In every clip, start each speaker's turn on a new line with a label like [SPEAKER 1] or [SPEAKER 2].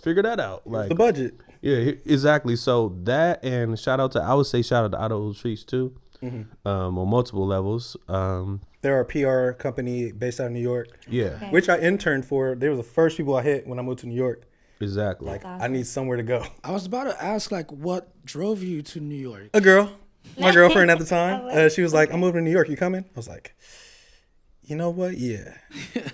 [SPEAKER 1] figure that out. Like
[SPEAKER 2] the budget.
[SPEAKER 1] Yeah, exactly. So that, and I would say shout out to Auto Treats too, on multiple levels.
[SPEAKER 2] They're a PR company based out of New York.
[SPEAKER 1] Yeah,
[SPEAKER 3] Okay.
[SPEAKER 2] Which I interned for. They were the first people I hit when I moved to New York.
[SPEAKER 1] exactly.
[SPEAKER 2] Like,
[SPEAKER 3] That's
[SPEAKER 2] I need somewhere to go.
[SPEAKER 4] I was about to ask, like, what drove you to New York?
[SPEAKER 2] A girl, my girlfriend at the time, she was like, I'm moving to New York. You coming? I was like, you know what? Yeah.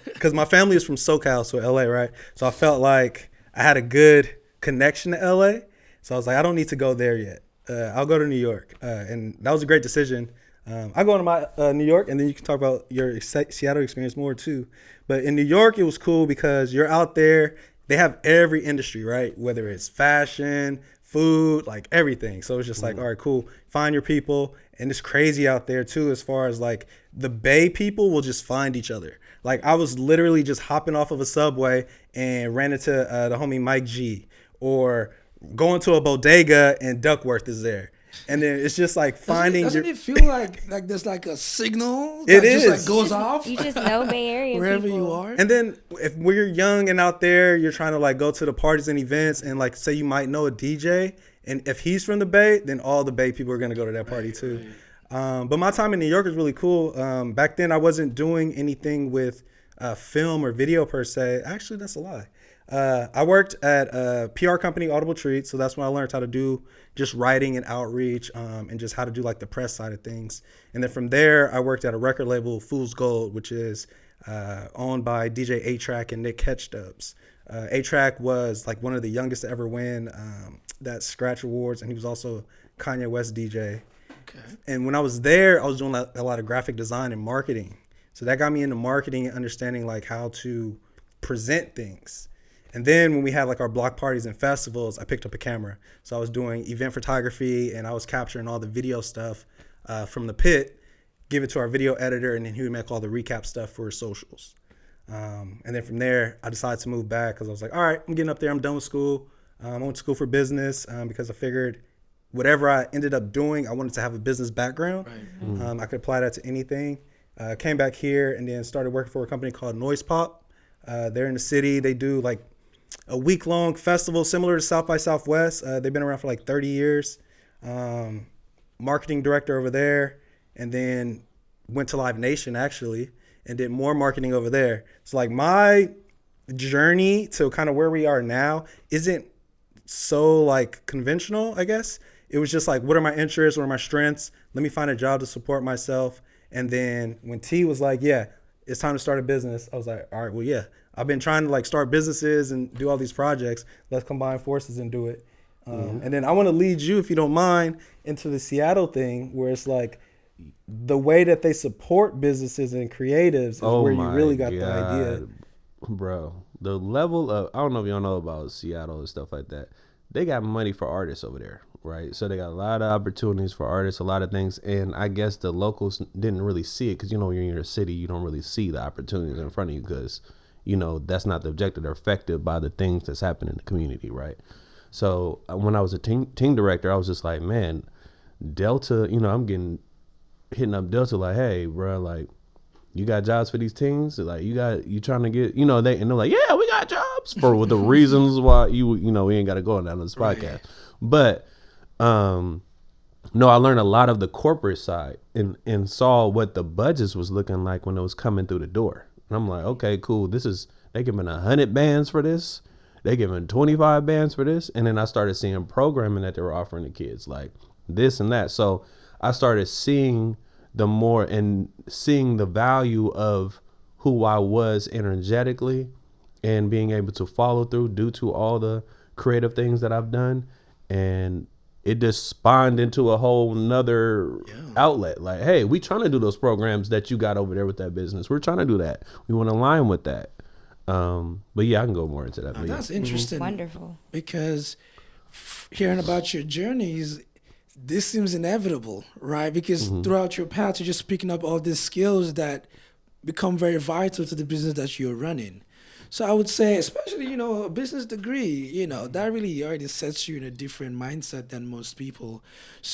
[SPEAKER 2] Because my family is from SoCal, so LA, right? So I felt like I had a good connection to LA. So I was like, I don't need to go there yet. I'll go to New York. And that was a great decision. I'll go into my New York, and then you can talk about your Seattle experience more too. But in New York, it was cool because you're out there. They have every industry, right? Whether it's fashion, food, like everything. So it's just like, all right, cool. Find your people. And it's crazy out there too, as far as like the Bay people will just find each other. Like I was literally just hopping off of a subway and ran into the homie Mike G, or going to a bodega and Duckworth is there. And then it's just like finding
[SPEAKER 4] Doesn't
[SPEAKER 2] your.
[SPEAKER 4] it feel like there's like a signal that
[SPEAKER 2] It
[SPEAKER 4] just
[SPEAKER 2] is.
[SPEAKER 4] like goes off
[SPEAKER 3] You just know Bay Area
[SPEAKER 4] wherever
[SPEAKER 3] people.
[SPEAKER 4] you are?
[SPEAKER 2] And then if we're young and out there, you're trying to like go to the parties and events, and like say you might know a DJ, and if he's from the Bay, then all the Bay people are gonna go to that party too. But my time in New York was really cool. Back then I wasn't doing anything with film or video per se. Actually, that's a lie. I worked at a PR company, Audible Treats, so that's when I learned how to do just writing and outreach, and just how to do like the press side of things. And then from there, I worked at a record label, Fool's Gold, which is owned by DJ A-Track and Nick Ketchdubs. A-Track was like one of the youngest to ever win that Scratch Awards, and he was also Kanye West DJ.
[SPEAKER 4] Okay.
[SPEAKER 2] And when I was there, I was doing a lot of graphic design and marketing. So that got me into marketing and understanding like how to present things. And then when we had like our block parties and festivals, I picked up a camera. So I was doing event photography, and I was capturing all the video stuff from the pit, give it to our video editor, and then he would make all the recap stuff for his socials. And then from there, I decided to move back because I was like, all right, I'm getting up there. I'm done with school. I went to school for business because I figured whatever I ended up doing, I wanted to have a business background. Right. I could apply that to anything. Came back here and then started working for a company called Noise Pop. They're in the city. They do like a week-long festival similar to South by Southwest. They've been around for like 30 years. Marketing director over there, and then went to Live Nation actually and did more marketing over there. So like my journey to kind of where we are now isn't so like conventional, I guess. It was just like, what are my interests? What are my strengths? Let me find a job to support myself. And then when T was like, yeah, it's time to start a business, I was like, all right, well, yeah. I've been trying to like start businesses and do all these projects. Let's combine forces and do it. And then I want to lead you, if you don't mind, into the Seattle thing, where it's like the way that they support businesses and creatives is where you really got the idea.
[SPEAKER 1] Bro, the level of, I don't know if y'all know about Seattle and stuff like that. They got money for artists over there, right? So they got a lot of opportunities for artists, a lot of things. And I guess the locals didn't really see it because, you know, when you're in your city, you don't really see the opportunities in front of you because, you know, that's not the objective. They're affected by the things that's happening in the community, right? So when I was a team director, I was just like, man, Delta, you know, I'm hitting up Delta like, hey, bro, like, you got jobs for these teams? Like, you trying to get, you know, they're like, yeah, we got jobs for the reasons why you know, we ain't got to go down this podcast. But, no, I learned a lot of the corporate side and saw what the budgets was looking like when it was coming through the door. And I'm like, okay, cool. They giving 100 bands for this. They giving 25 bands for this. And then I started seeing programming that they were offering the kids, like this and that. So I started seeing seeing the value of who I was energetically and being able to follow through due to all the creative things that I've done. And it just spawned into a whole nother outlet. Like, hey, we trying to do those programs that you got over there with that business. We're trying to do that. We want to align with that. But yeah, I can go more into that.
[SPEAKER 4] That's interesting.
[SPEAKER 3] Wonderful.
[SPEAKER 4] Because hearing about your journeys, this seems inevitable, right? Because throughout your path, you're just picking up all these skills that become very vital to the business that you're running. So I would say, especially, you know, a business degree, you know, that really already sets you in a different mindset than most people.